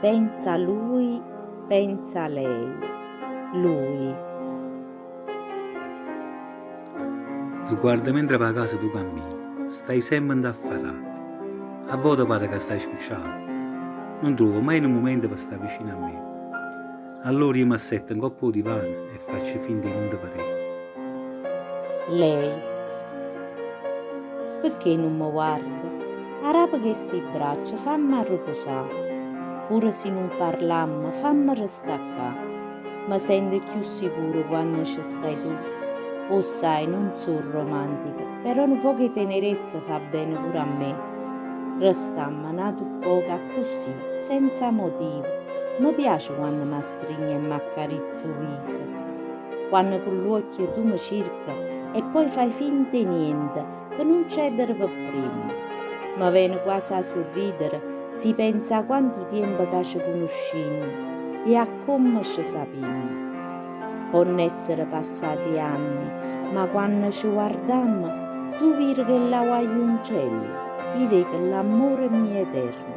Pensa a lui, pensa a lei, lui. Ti guarda mentre va a casa tu cammini, stai sempre indaffarato. A volte pare che stai scucciato. Non trovo mai un momento per stare vicino a me. Allora io mi assetto un coppo di divano e faccio finta di non ti vedere. Lei, perché non mi guarda? Arrapa questi braccia, fammi riposare. Pure se non parlammo, fammi restare qua. Mi sento più sicuro quando ci stai tu. O sai, non sono romantica, però un po' di tenerezza fa bene pure a me. Restammo nato poco così, senza motivo. Mi piace quando mi stringi e mi accarezzo il viso. Quando con l'occhio tu mi cerchi e poi fai finta di niente, per non cedere per prima. Mi viene quasi a sorridere, si pensa a quanto tempo che ci conosciamo e a come ci sappiamo. Possono essere passati anni, ma quando ci guardiamo, tu vedi che la guai un cielo, vedi che l'amore mio è eterno.